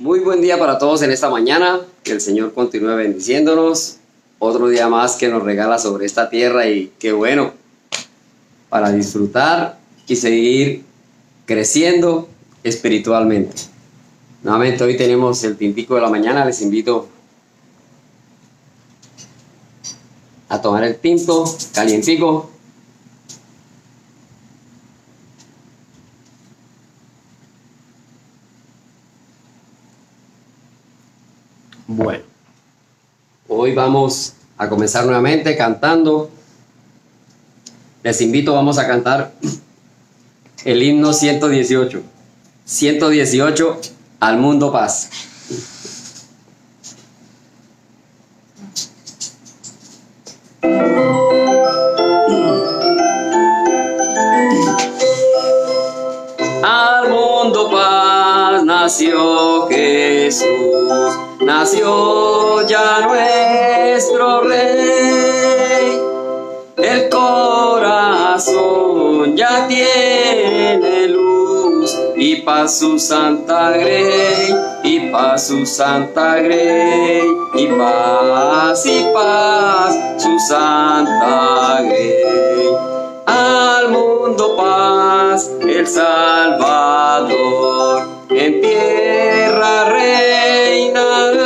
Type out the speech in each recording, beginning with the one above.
Muy buen día para todos en esta mañana. Que el Señor continúe bendiciéndonos. Otro día más que nos regala sobre esta tierra y qué bueno para disfrutar y seguir creciendo espiritualmente. Nuevamente hoy tenemos el tintico de la mañana. Les invito a tomar el tinto calientico. Bueno, hoy vamos a comenzar nuevamente cantando. Les invito, vamos a cantar el himno 118. 118, al mundo paz. Al mundo paz nació Jesús, nació ya nuestro Rey. El corazón ya tiene luz y paz su santa grey, y paz su santa grey, y paz su santa grey. Al mundo paz, el Salvador en tierra reinará.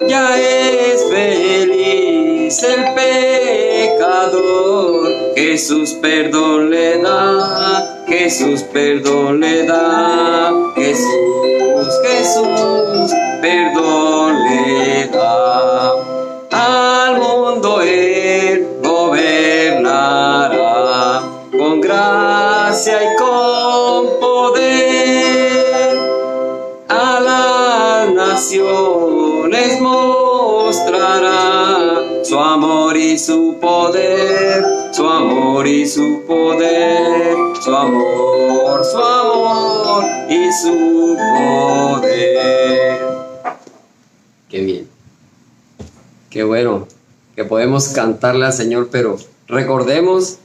Ya es feliz el pecador, Jesús perdón le da, Jesús perdón le da, Jesús perdón le da. Al mundo él gobernará con gracia y con poder. A las naciones mostrará su amor y su poder, su amor y su poder, su amor y su poder. Qué bien, qué bueno que podemos cantarle al Señor, pero recordemos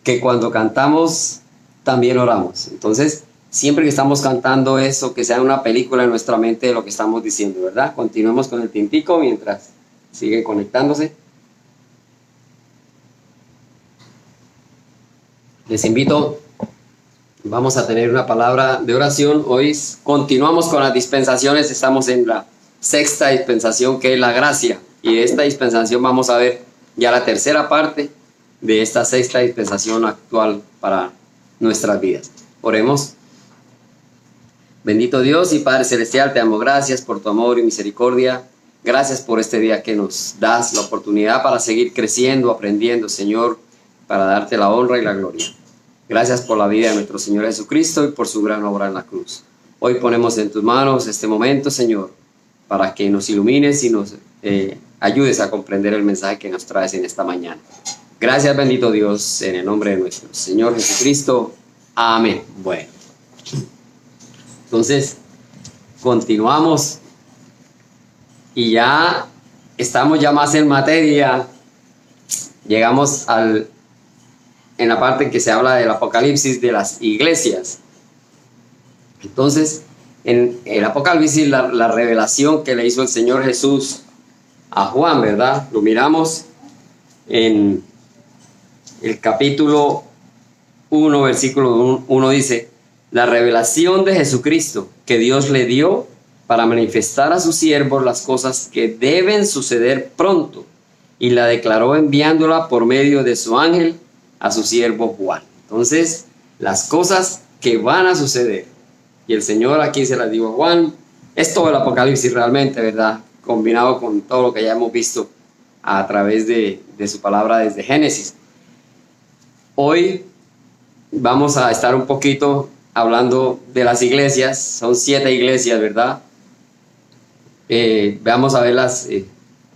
que cuando cantamos también oramos. Entonces, siempre que estamos cantando eso, que sea una película en nuestra mente de lo que estamos diciendo, ¿verdad? Continuemos con el tintico mientras sigue conectándose. Les invito, vamos a tener una palabra de oración. Hoy continuamos con las dispensaciones, estamos en la sexta dispensación, que es la gracia. Y de esta dispensación vamos a ver ya la tercera parte de esta sexta dispensación actual para nuestras vidas. Oremos. Bendito Dios y Padre Celestial, te damos gracias por tu amor y misericordia. Gracias por este día que nos das la oportunidad para seguir creciendo, aprendiendo, Señor, para darte la honra y la gloria. Gracias por la vida de nuestro Señor Jesucristo y por su gran obra en la cruz. Hoy ponemos en tus manos este momento, Señor, para que nos ilumines y nos ayudes a comprender el mensaje que nos traes en esta mañana. Gracias, bendito Dios, en el nombre de nuestro Señor Jesucristo. Amén. Bueno. Entonces, continuamos y ya estamos ya más en materia. Llegamos en la parte en que se habla del Apocalipsis de las iglesias. Entonces, en el Apocalipsis, la revelación que le hizo el Señor Jesús a Juan, ¿verdad? Lo miramos en el capítulo 1, versículo 1 dice: la revelación de Jesucristo que Dios le dio para manifestar a sus siervos las cosas que deben suceder pronto, y la declaró enviándola por medio de su ángel a su siervo Juan. Entonces, las cosas que van a suceder, y el Señor aquí se las dijo a Juan. Es todo el Apocalipsis realmente, ¿verdad? Combinado con todo lo que ya hemos visto a través de su palabra desde Génesis. Hoy vamos a estar un poquito hablando de las iglesias. Son 7 iglesias, ¿verdad? Vamos a verlas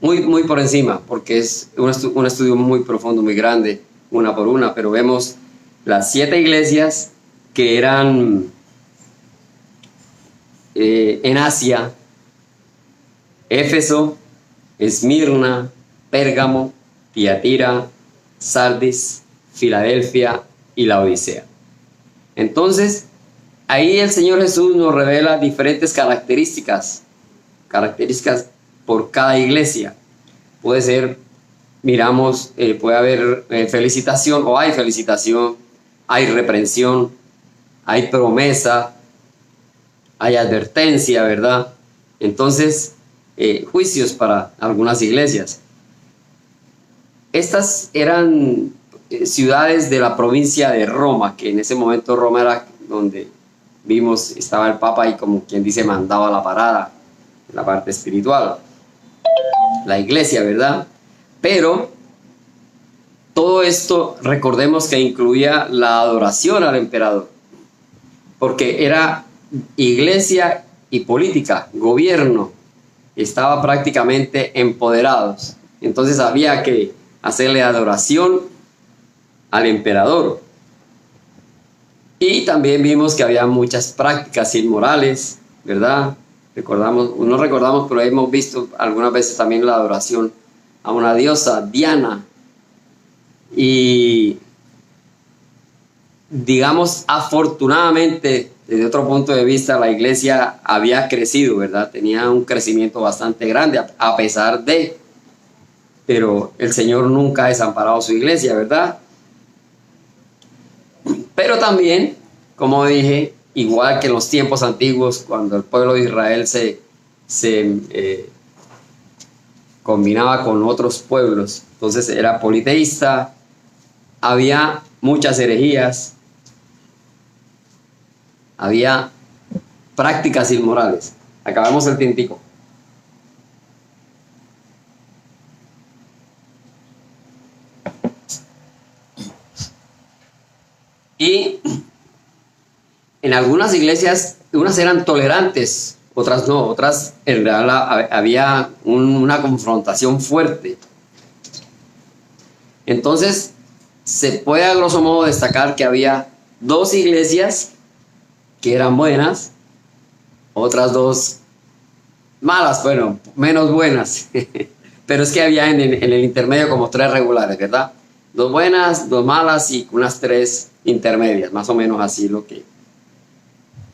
muy por encima, porque es un estudio muy profundo, muy grande, una por una, pero vemos las 7 iglesias que eran en Asia: Éfeso, Esmirna, Pérgamo, Tiatira, Sardis, Filadelfia y la Odisea. Entonces, ahí el Señor Jesús nos revela diferentes características por cada iglesia. Puede ser, miramos, puede haber felicitación, o hay felicitación, hay reprensión, hay promesa, hay advertencia, ¿verdad? Entonces, juicios para algunas iglesias. Estas eran ciudades de la provincia de Roma, que en ese momento Roma era donde vimos, estaba el Papa y, como quien dice, mandaba la parada en la parte espiritual, la iglesia, ¿verdad? Pero todo esto, recordemos que incluía la adoración al emperador, porque era iglesia y política, gobierno, estaba prácticamente empoderados. Entonces había que hacerle adoración al emperador. Y también vimos que había muchas prácticas inmorales, ¿verdad? No recordamos, pero hemos visto algunas veces también la adoración a una diosa, Diana. Y digamos, afortunadamente, desde otro punto de vista, la iglesia había crecido, ¿verdad? Tenía un crecimiento bastante grande, a pesar de, pero el Señor nunca ha desamparado su iglesia, ¿verdad? Pero también, como dije, igual que en los tiempos antiguos, cuando el pueblo de Israel se combinaba con otros pueblos, entonces era politeísta, había muchas herejías, había prácticas inmorales. Acabamos el tintico. Y en algunas iglesias, unas eran tolerantes, otras no, otras en realidad había una confrontación fuerte. Entonces, se puede a grosso modo destacar que había dos iglesias que eran buenas, otras dos malas, bueno, menos buenas. Pero es que había en el intermedio como tres regulares, ¿verdad? Dos buenas, dos malas y unas tres intermedias, más o menos así lo que.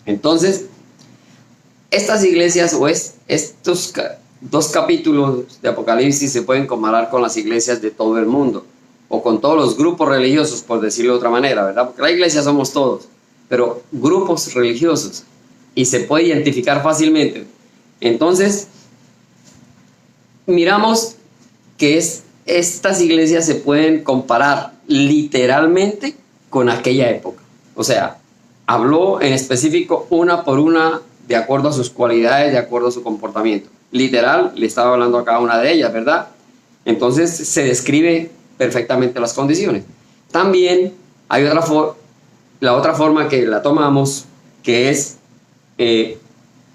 Entonces, estas iglesias o estos dos capítulos de Apocalipsis se pueden comparar con las iglesias de todo el mundo o con todos los grupos religiosos, por decirlo de otra manera, ¿verdad? Porque la iglesia somos todos, pero grupos religiosos, y se puede identificar fácilmente. Entonces, miramos que estas iglesias se pueden comparar literalmente con aquella época. O sea, habló en específico una por una de acuerdo a sus cualidades, de acuerdo a su comportamiento. Literal, le estaba hablando a cada una de ellas, ¿verdad? Entonces se describe perfectamente las condiciones. También hay la otra forma que la tomamos, que es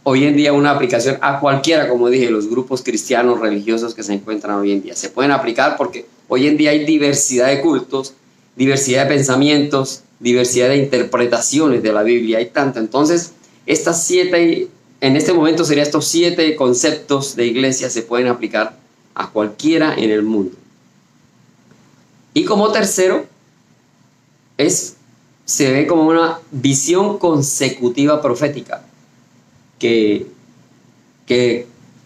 hoy en día una aplicación a cualquiera, como dije, los grupos cristianos religiosos que se encuentran hoy en día. Se pueden aplicar porque hoy en día hay diversidad de cultos, diversidad de pensamientos, diversidad de interpretaciones de la Biblia, hay tanto. Entonces, en este momento serían estos 7 conceptos de iglesia se pueden aplicar a cualquiera en el mundo. Y como tercero, se ve como una visión consecutiva profética, que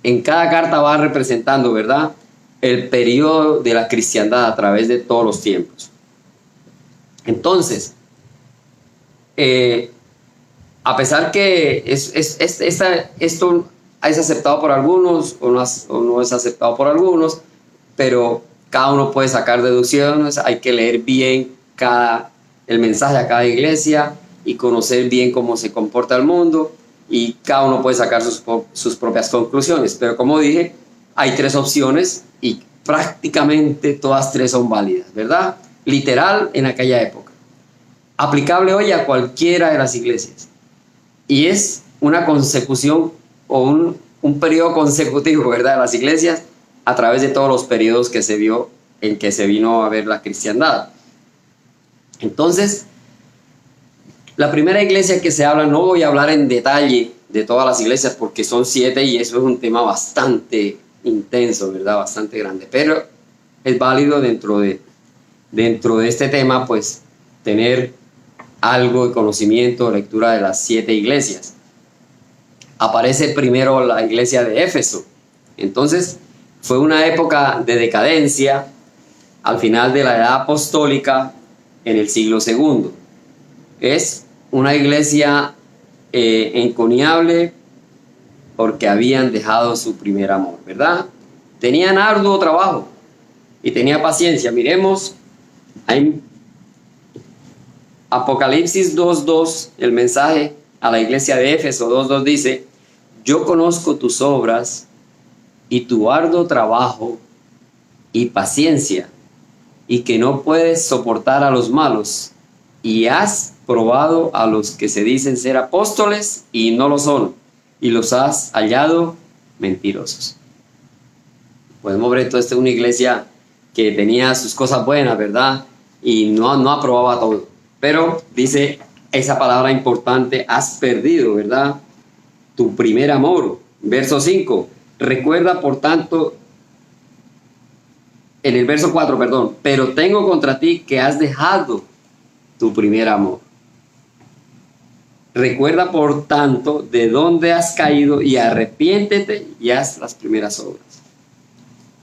en cada carta va representando, ¿verdad?, el periodo de la cristiandad a través de todos los tiempos. Entonces, a pesar que esto es aceptado por algunos o no es aceptado por algunos, pero cada uno puede sacar deducciones, hay que leer bien el mensaje a cada iglesia y conocer bien cómo se comporta el mundo, y cada uno puede sacar sus propias conclusiones. Pero como dije, hay 3 opciones y prácticamente todas 3 son válidas, ¿verdad? Literal en aquella época, aplicable hoy a cualquiera de las iglesias, y es una consecución o un periodo consecutivo, ¿verdad?, de las iglesias a través de todos los periodos que se vio en que se vino a ver la cristiandad. Entonces, la primera iglesia que se habla, no voy a hablar en detalle de todas las iglesias porque son 7 y eso es un tema bastante intenso, ¿verdad?, bastante grande, pero es válido dentro de este tema, pues, tener algo de conocimiento, lectura de las 7 iglesias. Aparece primero la iglesia de Éfeso. Entonces, fue una época de decadencia al final de la edad apostólica en el siglo II. Es una iglesia encomiable porque habían dejado su primer amor, ¿verdad? Tenían arduo trabajo y tenía paciencia. Miremos en Apocalipsis 2:2, el mensaje a la iglesia de Éfeso 2:2 dice: yo conozco tus obras y tu arduo trabajo y paciencia, y que no puedes soportar a los malos, y has probado a los que se dicen ser apóstoles y no lo son, y los has hallado mentirosos. Podemos ver esto, esta es una iglesia que tenía sus cosas buenas, ¿verdad? Y no aprobaba todo. Pero dice esa palabra importante: has perdido, ¿verdad?, tu primer amor. Verso 5. Recuerda, por tanto, en el verso 4, perdón, pero tengo contra ti que has dejado tu primer amor. Recuerda, por tanto, de dónde has caído y arrepiéntete y haz las primeras obras.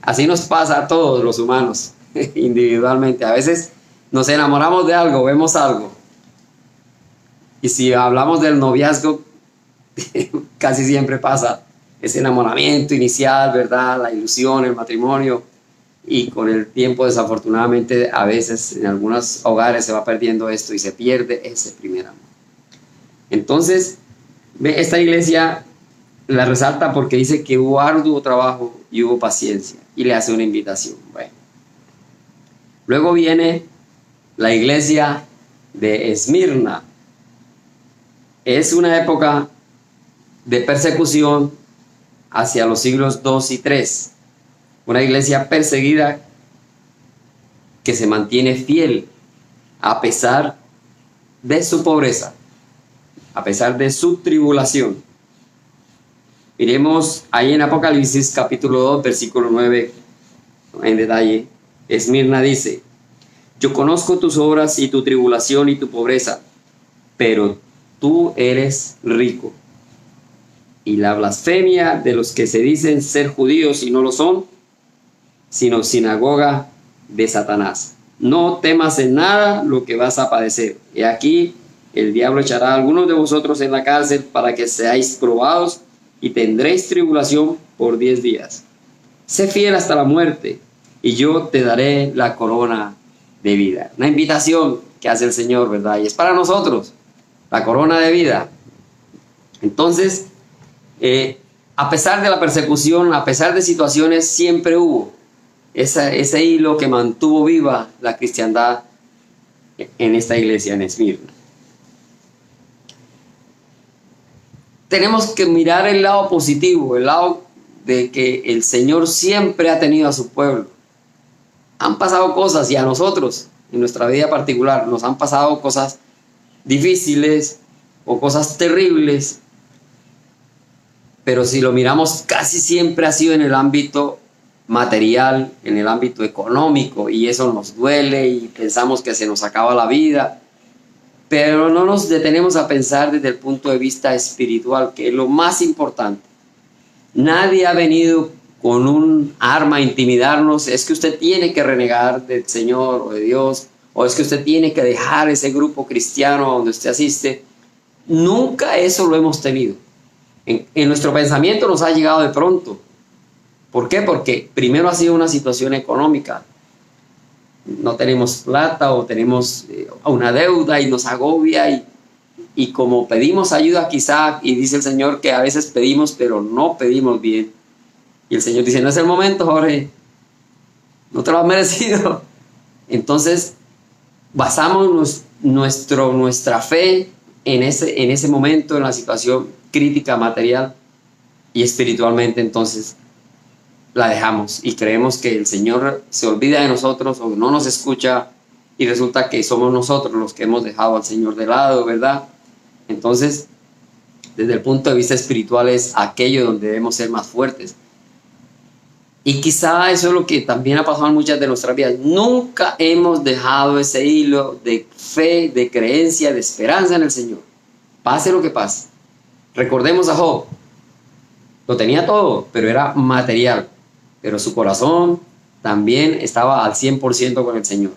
Así nos pasa a todos los humanos, individualmente. A veces nos enamoramos de algo, vemos algo. Y si hablamos del noviazgo, casi siempre pasa ese enamoramiento inicial, ¿verdad? La ilusión, el matrimonio. Y con el tiempo, desafortunadamente, a veces en algunos hogares se va perdiendo esto y se pierde ese primer amor. Entonces, esta iglesia la resalta porque dice que hubo arduo trabajo y hubo paciencia, y le hace una invitación. Bueno. Luego viene la iglesia de Esmirna. Es una época de persecución hacia los siglos 2 y 3. Una iglesia perseguida que se mantiene fiel a pesar de su pobreza, a pesar de su tribulación. Miremos ahí en Apocalipsis capítulo 2, versículo 9, en detalle. Esmirna dice: yo conozco tus obras y tu tribulación y tu pobreza, pero tú eres rico. Y la blasfemia de los que se dicen ser judíos y no lo son, sino sinagoga de Satanás. No temas en nada lo que vas a padecer. Y aquí el diablo echará a algunos de vosotros en la cárcel para que seáis probados y tendréis tribulación por 10 días. Sé fiel hasta la muerte y yo te daré la corona de vida. Una invitación que hace el Señor, ¿verdad? Y es para nosotros, la corona de vida. Entonces, a pesar de la persecución, a pesar de situaciones, siempre hubo ese hilo que mantuvo viva la cristiandad en esta iglesia en Esmirna. Tenemos que mirar el lado positivo, el lado de que el Señor siempre ha tenido a su pueblo. Han pasado cosas, y a nosotros, en nuestra vida particular, nos han pasado cosas difíciles o cosas terribles, pero si lo miramos, casi siempre ha sido en el ámbito material, en el ámbito económico, y eso nos duele y pensamos que se nos acaba la vida, pero no nos detenemos a pensar desde el punto de vista espiritual, que es lo más importante. Nadie ha venido con un arma a intimidarnos: es que usted tiene que renegar del Señor o de Dios, o es que usted tiene que dejar ese grupo cristiano donde usted asiste. Nunca eso lo hemos tenido. En nuestro pensamiento nos ha llegado de pronto. ¿Por qué? Porque primero ha sido una situación económica. No tenemos plata o tenemos una deuda y nos agobia, y como pedimos ayuda quizá, y dice el Señor que a veces pedimos pero no pedimos bien, y el Señor dice: no es el momento, Jorge, no te lo has merecido. Entonces basamos nuestra fe en ese momento, en la situación crítica material, y espiritualmente entonces la dejamos y creemos que el Señor se olvida de nosotros o no nos escucha, y resulta que somos nosotros los que hemos dejado al Señor de lado, ¿verdad? Entonces, desde el punto de vista espiritual, es aquello donde debemos ser más fuertes. Y quizá eso es lo que también ha pasado en muchas de nuestras vidas. Nunca hemos dejado ese hilo de fe, de creencia, de esperanza en el Señor. Pase lo que pase. Recordemos a Job. Lo tenía todo, pero era material. Pero su corazón también estaba al 100% con el Señor.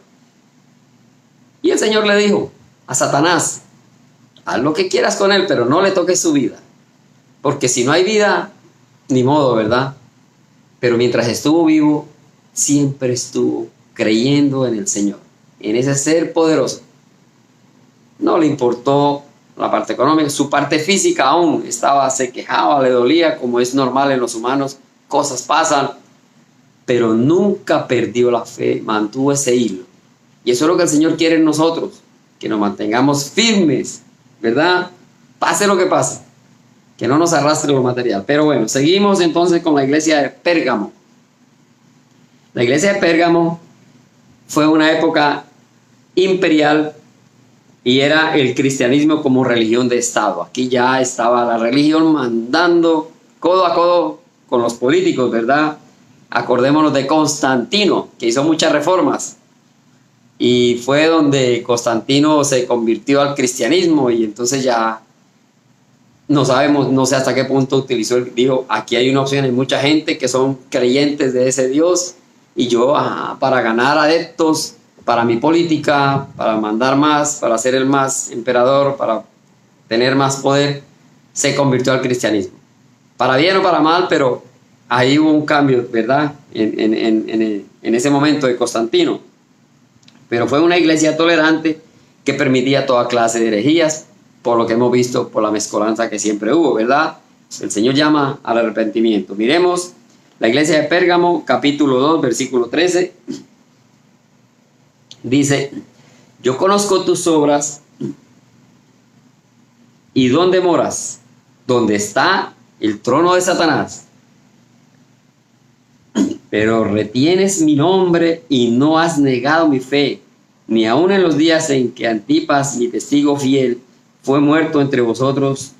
Y el Señor le dijo a Satanás, haz lo que quieras con él, pero no le toques su vida. Porque si no hay vida, ni modo, ¿verdad? Pero mientras estuvo vivo, siempre estuvo creyendo en el Señor, en ese ser poderoso. No le importó la parte económica, su parte física aún estaba, se quejaba, le dolía, como es normal en los humanos, cosas pasan, pero nunca perdió la fe, mantuvo ese hilo. Y eso es lo que el Señor quiere en nosotros, que nos mantengamos firmes, ¿verdad? Pase lo que pase, que no nos arrastre lo material. Pero bueno, seguimos entonces con la iglesia de Pérgamo. La iglesia de Pérgamo fue una época imperial y era el cristianismo como religión de Estado. Aquí ya estaba la religión mandando codo a codo con los políticos, ¿verdad? Acordémonos de Constantino, que hizo muchas reformas. Y fue donde Constantino se convirtió al cristianismo y entonces ya no sabemos, no sé hasta qué punto utilizó, dijo, aquí hay una opción, hay mucha gente que son creyentes de ese Dios y yo para ganar adeptos, para mi política, para mandar más, para ser el más emperador, para tener más poder, se convirtió al cristianismo. Para bien o para mal, pero ahí hubo un cambio, ¿verdad? En ese momento de Constantino. Pero fue una iglesia tolerante que permitía toda clase de herejías, por lo que hemos visto, por la mezcolanza que siempre hubo, ¿verdad? El Señor llama al arrepentimiento. Miremos la iglesia de Pérgamo, capítulo 2, versículo 13. Dice, yo conozco tus obras y dónde moras, donde está el trono de Satanás. Pero retienes mi nombre y no has negado mi fe, ni aun en los días en que Antipas, mi testigo fiel, fue muerto entre vosotros,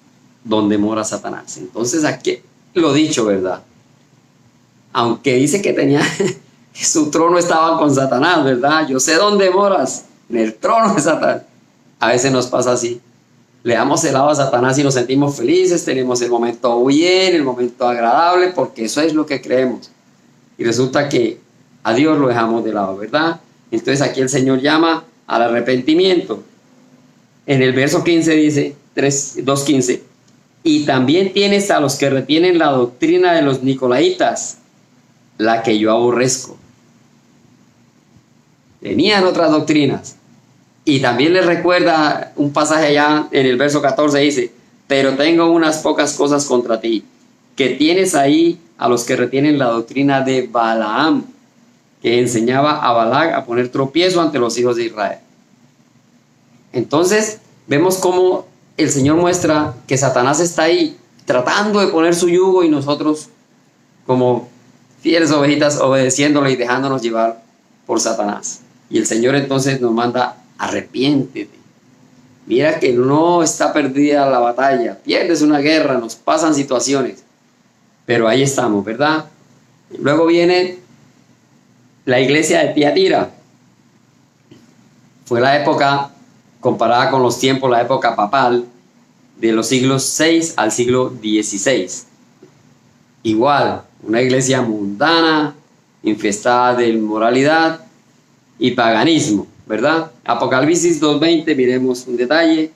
donde mora Satanás. Entonces aquí lo dicho, ¿verdad? Aunque dice que tenía, su trono estaba con Satanás, ¿verdad? Yo sé dónde moras, en el trono de Satanás. A veces nos pasa así. Le damos el lado a Satanás y nos sentimos felices, tenemos el momento bien, el momento agradable, porque eso es lo que creemos. Y resulta que a Dios lo dejamos de lado, ¿verdad? Entonces aquí el Señor llama al arrepentimiento. En el verso 15 dice, 2:15, y también tienes a los que retienen la doctrina de los nicolaitas, la que yo aborrezco. Tenían otras doctrinas. Y también les recuerda un pasaje allá en el verso 14, dice, pero tengo unas pocas cosas contra ti, que tienes ahí a los que retienen la doctrina de Balaam, que enseñaba a Balac a poner tropiezo ante los hijos de Israel. Entonces vemos cómo el Señor muestra que Satanás está ahí tratando de poner su yugo y nosotros como fieles ovejitas obedeciéndole y dejándonos llevar por Satanás. Y el Señor entonces nos manda, arrepiéntete. Mira que no está perdida la batalla, pierdes una guerra, nos pasan situaciones, pero ahí estamos, ¿verdad? Luego viene la iglesia de Tiatira. Fue la época, comparada con los tiempos, la época papal, de los siglos 6 al siglo 16. Igual, una iglesia mundana, infestada de inmoralidad y paganismo, ¿verdad? Apocalipsis 2:20, miremos un detalle.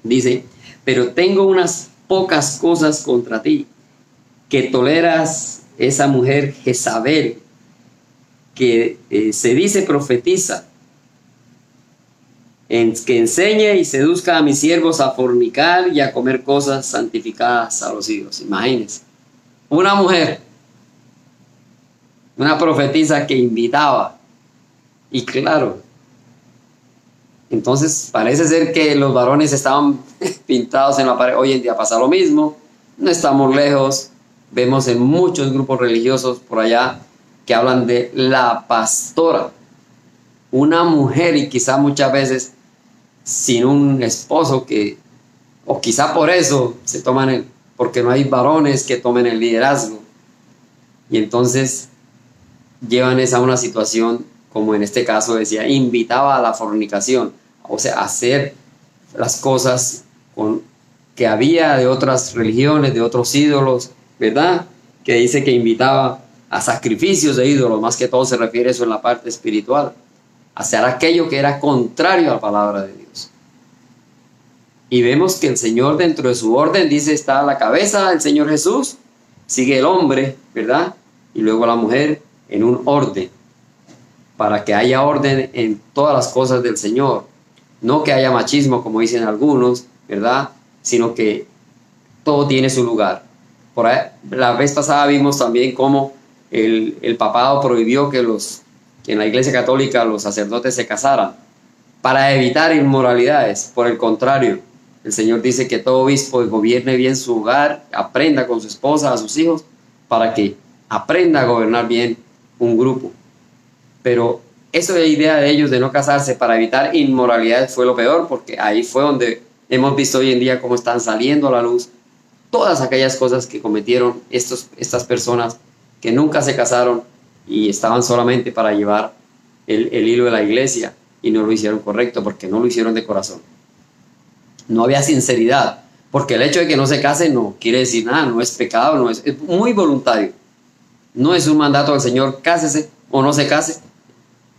Dice, pero tengo unas pocas cosas contra ti, que toleras esa mujer Jezabel, que se dice profetiza, que enseñe y seduzca a mis siervos a fornicar y a comer cosas santificadas a los ídolos. Imagínense, una mujer, una profetisa que invitaba, y claro, entonces parece ser que los varones estaban pintados en la pared. Hoy en día pasa lo mismo, no estamos lejos, vemos en muchos grupos religiosos por allá que hablan de la pastora, una mujer, y quizá muchas veces sin un esposo, que o quizá por eso se toman porque no hay varones que tomen el liderazgo. y entonces llevan esa a una situación, como en este caso decía, invitaba a la fornicación, o sea, a hacer las cosas que había de otras religiones, de otros ídolos, ¿verdad? Que dice que invitaba a sacrificios de ídolos, más que todo se refiere a eso en la parte espiritual, hacer aquello que era contrario a la palabra de Dios. Y vemos que el Señor, dentro de su orden, dice, está la cabeza, el Señor Jesús, sigue el hombre, ¿verdad? Y luego la mujer, en un orden, para que haya orden en todas las cosas del Señor. No que haya machismo, como dicen algunos, ¿verdad? Sino que todo tiene su lugar. Por ahí, la vez pasada vimos también cómo el papado prohibió que en la Iglesia Católica los sacerdotes se casaran para evitar inmoralidades. Por el contrario, el Señor dice que todo obispo gobierne bien su hogar, aprenda con su esposa, a sus hijos, para que aprenda a gobernar bien un grupo. Pero esa idea de ellos de no casarse para evitar inmoralidades fue lo peor, porque ahí fue donde hemos visto hoy en día cómo están saliendo a la luz todas aquellas cosas que cometieron estas personas que nunca se casaron y estaban solamente para llevar el hilo de la iglesia, y no lo hicieron correcto porque no lo hicieron de corazón. No había sinceridad, porque el hecho de que no se case no quiere decir nada, no es pecado, es muy voluntario. No es un mandato del Señor, cásese o no se case.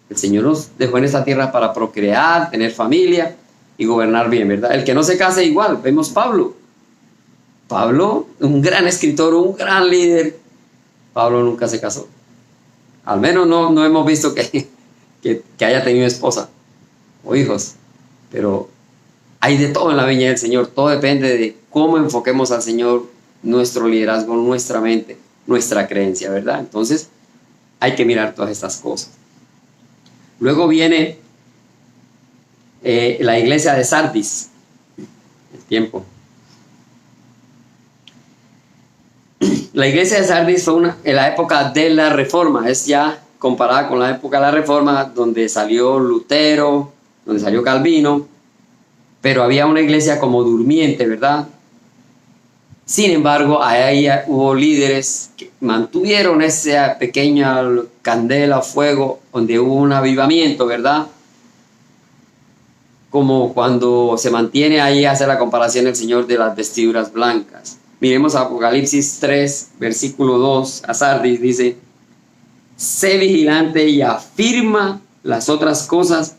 El Señor nos dejó en esta tierra para procrear, tener familia y gobernar bien, ¿verdad? El que no se case igual, vemos Pablo, un gran escritor, un gran líder. Pablo nunca se casó. Al menos no hemos visto que haya tenido esposa o hijos. Pero hay de todo en la viña del Señor. Todo depende de cómo enfoquemos al Señor, nuestro liderazgo, nuestra mente, nuestra creencia, ¿verdad? Entonces hay que mirar todas estas cosas. Luego viene la iglesia de Sardis. El tiempo. La iglesia de Sardis fue en la época de la Reforma, es ya comparada con la época de la Reforma, donde salió Lutero, donde salió Calvino, pero había una iglesia como durmiente, ¿verdad? Sin embargo, ahí hubo líderes que mantuvieron esa pequeña candela, fuego, donde hubo un avivamiento, ¿verdad? Como cuando se mantiene ahí, hace la comparación el Señor de las vestiduras blancas. Miremos Apocalipsis 3, versículo 2, a Sardis dice: sé vigilante y afirma las otras cosas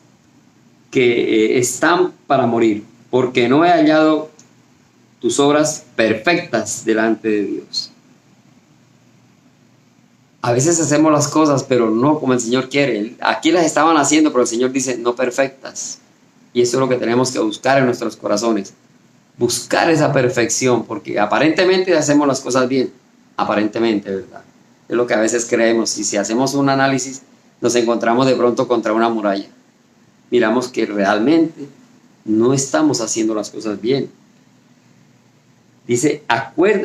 que están para morir, porque no he hallado tus obras perfectas delante de Dios. A veces hacemos las cosas, pero no como el Señor quiere. Aquí las estaban haciendo, pero el Señor dice no perfectas. Y eso es lo que tenemos que buscar en nuestros corazones. Buscar esa perfección, porque aparentemente hacemos las cosas bien. Aparentemente, ¿verdad? Es lo que a veces creemos. Y si hacemos un análisis, nos encontramos de pronto contra una muralla. Miramos que realmente no estamos haciendo las cosas bien. Dice,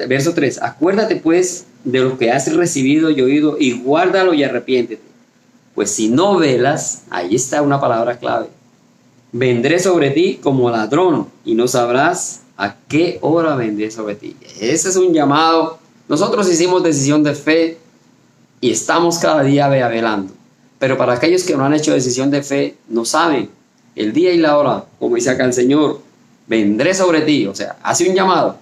verso 3, acuérdate pues de lo que has recibido y oído y guárdalo y arrepiéntete. Pues si no velas, ahí está una palabra clave. Vendré sobre ti como ladrón y no sabrás a qué hora vendré sobre ti. Ese es un llamado. Nosotros hicimos decisión de fe y estamos cada día velando. Pero para aquellos que no han hecho decisión de fe, no saben el día y la hora, como dice acá el Señor, vendré sobre ti. O sea, hace un llamado.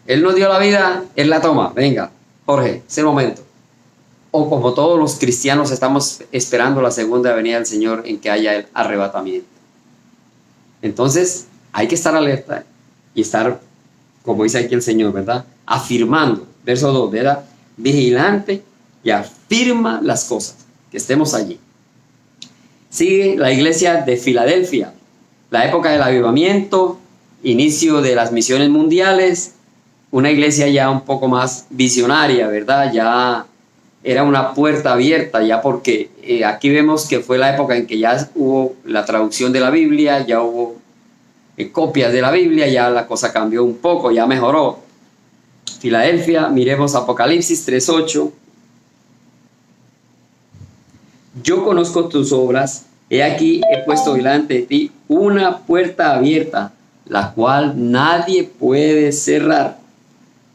Él nos dio la vida, Él la toma. Venga, Jorge, es el momento. O como todos los cristianos estamos esperando la segunda venida del Señor en que haya el arrebatamiento. Entonces, hay que estar alerta y estar, como dice aquí el Señor, ¿verdad? Afirmando, verso 2, ¿verdad? Vigilante y afirma las cosas, que estemos allí. Sigue la iglesia de Filadelfia, la época del avivamiento, inicio de las misiones mundiales, una iglesia ya un poco más visionaria, ¿verdad? Ya era una puerta abierta, ya porque aquí vemos que fue la época en que ya hubo la traducción de la Biblia, ya hubo copias de la Biblia, ya la cosa cambió un poco, ya mejoró. Filadelfia, miremos Apocalipsis 3:8. Yo conozco tus obras, he aquí he puesto delante de ti una puerta abierta, la cual nadie puede cerrar,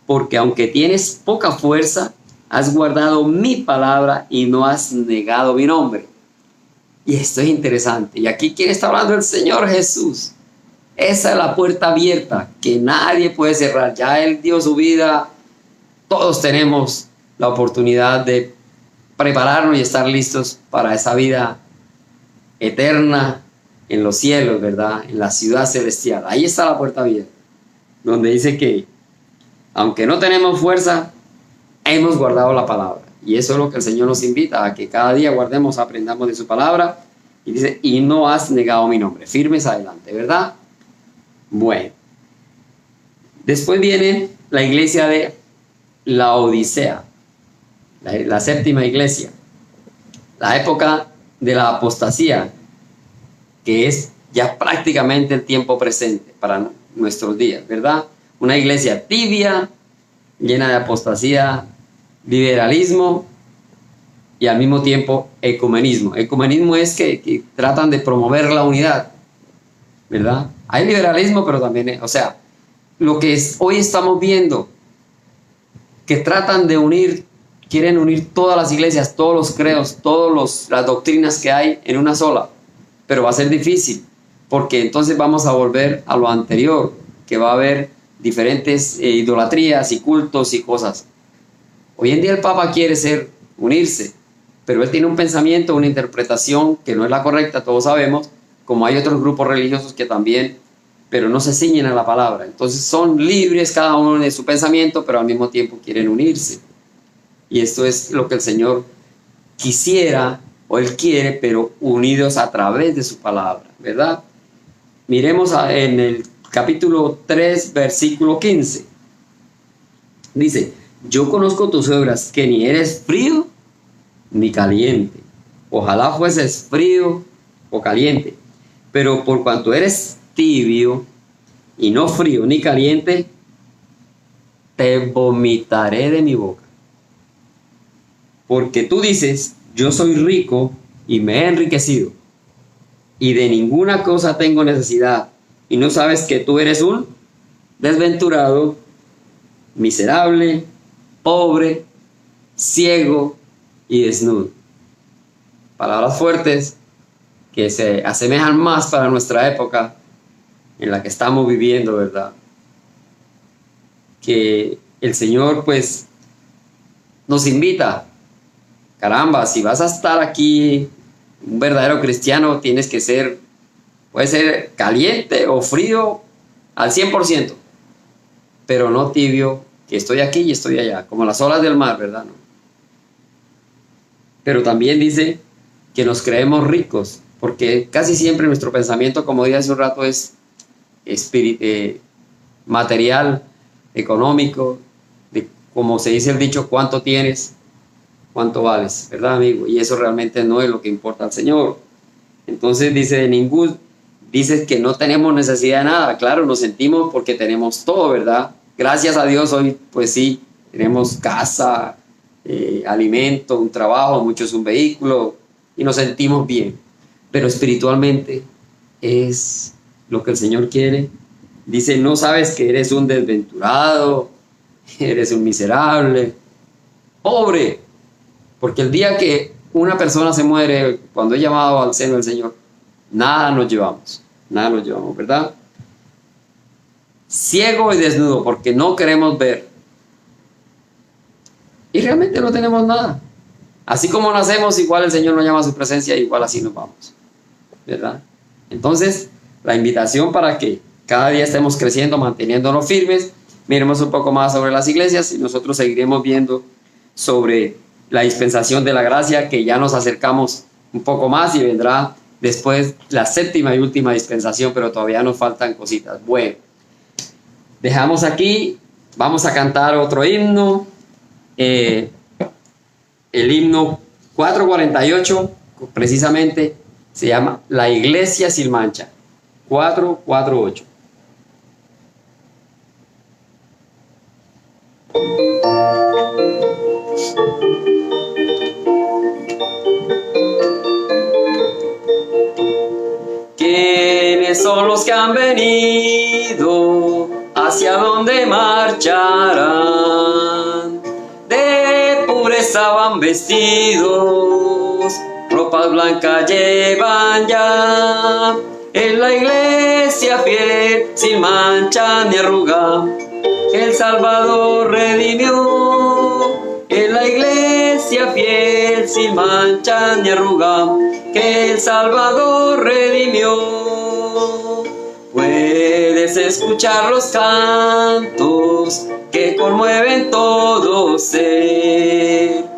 porque aunque tienes poca fuerza, has guardado mi palabra y no has negado mi nombre. Y esto es interesante. Y aquí, ¿quién está hablando? El Señor Jesús. Esa es la puerta abierta que nadie puede cerrar. Ya Él dio su vida. Todos tenemos la oportunidad de prepararnos y estar listos para esa vida eterna en los cielos, ¿verdad? En la ciudad celestial. Ahí está la puerta abierta, donde dice que aunque no tenemos fuerza, hemos guardado la palabra. Y eso es lo que el Señor nos invita, a que cada día guardemos, aprendamos de su palabra. Y dice, y no has negado mi nombre. Firmes adelante, ¿verdad? Bueno. Después viene la iglesia de la Odisea, la séptima iglesia. La época de la apostasía, que es ya prácticamente el tiempo presente para nuestros días, ¿verdad? Una iglesia tibia, llena de apostasía, liberalismo y al mismo tiempo ecumenismo. Ecumenismo es que tratan de promover la unidad, ¿verdad? Hay liberalismo, pero también, o sea, lo que hoy estamos viendo, que tratan de unir, quieren unir todas las iglesias, todos los credos, todas las doctrinas que hay en una sola, pero va a ser difícil, porque entonces vamos a volver a lo anterior, que va a haber diferentes idolatrías y cultos y cosas. Hoy en día el Papa quiere unirse, pero él tiene un pensamiento, una interpretación que no es la correcta, todos sabemos, como hay otros grupos religiosos que también, pero no se ciñen a la palabra. Entonces son libres cada uno de su pensamiento, pero al mismo tiempo quieren unirse. Y esto es lo que el Señor quisiera, o Él quiere, pero unidos a través de su palabra, ¿verdad? Miremos en el capítulo 3, versículo 15. Dice, yo conozco tus obras, que ni eres frío ni caliente. Ojalá fueses frío o caliente. Pero por cuanto eres tibio y no frío ni caliente, te vomitaré de mi boca. Porque tú dices, yo soy rico y me he enriquecido, y de ninguna cosa tengo necesidad, y no sabes que tú eres un desventurado, miserable, pobre, ciego y desnudo. Palabras fuertes que se asemejan más para nuestra época en la que estamos viviendo, ¿verdad? Que el Señor pues nos invita. Caramba, si vas a estar aquí, un verdadero cristiano, tienes que puede ser caliente o frío al 100%, pero no tibio, que estoy aquí y estoy allá, como las olas del mar, ¿verdad? ¿No? Pero también dice que nos creemos ricos, porque casi siempre nuestro pensamiento, como dije hace un rato, es material, económico, de, como se dice el dicho, cuánto tienes, cuánto vales, ¿verdad, amigo? Y eso realmente no es lo que importa al Señor. Entonces dice que no tenemos necesidad de nada. Claro, nos sentimos porque tenemos todo, ¿verdad? Gracias a Dios hoy, pues sí, tenemos casa, alimento, un trabajo, muchos un vehículo, y nos sentimos bien. Pero espiritualmente es lo que el Señor quiere. Dice, no sabes que eres un desventurado, eres un miserable, pobre. Porque el día que una persona se muere, cuando es llamado al seno del Señor, nada nos llevamos, ¿verdad? Ciego y desnudo, porque no queremos ver. Y realmente no tenemos nada. Así como nacemos, igual el Señor nos llama a su presencia, igual así nos vamos, ¿verdad? Entonces, la invitación para que cada día estemos creciendo, manteniéndonos firmes, miremos un poco más sobre las iglesias y nosotros seguiremos viendo sobre la dispensación de la gracia, que ya nos acercamos un poco más y vendrá después la séptima y última dispensación, pero todavía nos faltan cositas. Bueno, dejamos aquí, vamos a cantar otro himno, el himno 448, precisamente se llama La Iglesia Sin Mancha, 448. ¿Quiénes son los que han venido? ¿Hacia dónde marcharán? De estaban vestidos, ropas blancas llevan ya. En la iglesia fiel, sin mancha ni arruga, el Salvador redimió. En la iglesia fiel, sin mancha ni arruga, que el Salvador redimió. Puedes escuchar los cantos que conmueven todo ser.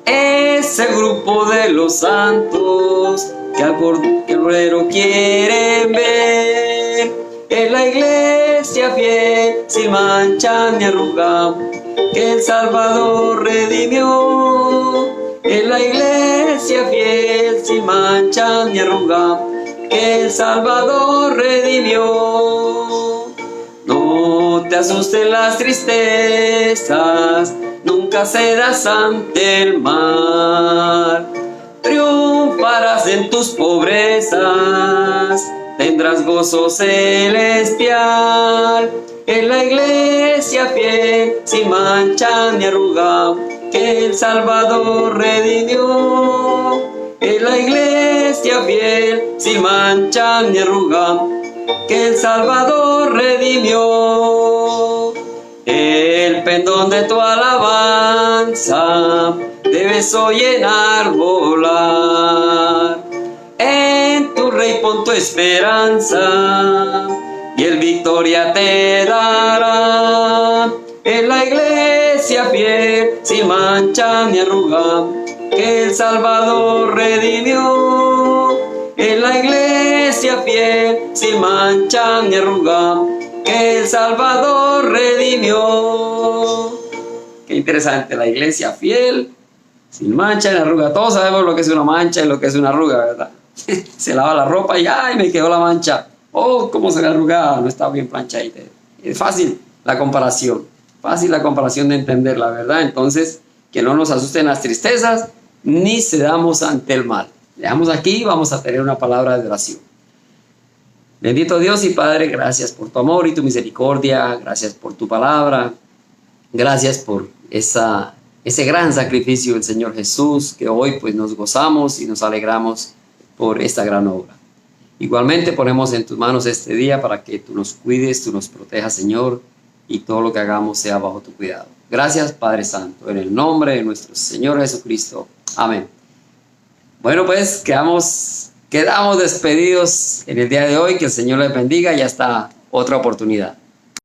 Es el grupo de los santos que al Cordero quieren ver. En la iglesia fiel, sin mancha ni arruga, que el Salvador redimió. En la iglesia fiel, sin mancha ni arruga, que el Salvador redimió. No te asusten las tristezas, nunca cedas ante el mal. Triunfarás en tus pobrezas, tendrás gozo celestial. En la iglesia fiel, sin mancha ni arruga, que el Salvador redimió. En la iglesia fiel, sin mancha ni arruga, que el Salvador redimió. El pendón de tu alabanza debes hoy enarbolar. En tu Rey pon tu esperanza y el victoria te dará. En la iglesia fiel, sin mancha ni arruga, que el Salvador redimió. En la iglesia fiel, sin mancha ni arruga, que el Salvador redimió. Qué interesante, la iglesia fiel, sin mancha ni arruga. Todos sabemos lo que es una mancha y lo que es una arruga, ¿verdad? Se lava la ropa y ¡ay! Me quedó la mancha. Oh, cómo se ve arrugada, no está bien planchadita. Es fácil la comparación de entenderla, ¿verdad? Entonces, que no nos asusten las tristezas, ni cedamos ante el mal. Dejamos aquí y vamos a tener una palabra de oración. Bendito Dios y Padre, gracias por tu amor y tu misericordia, gracias por tu palabra, gracias por ese gran sacrificio del Señor Jesús, que hoy pues nos gozamos y nos alegramos por esta gran obra. Igualmente ponemos en tus manos este día para que tú nos cuides, tú nos protejas, Señor, y todo lo que hagamos sea bajo tu cuidado. Gracias, Padre Santo, en el nombre de nuestro Señor Jesucristo. Amén. Bueno, pues quedamos despedidos en el día de hoy. Que el Señor les bendiga y hasta otra oportunidad.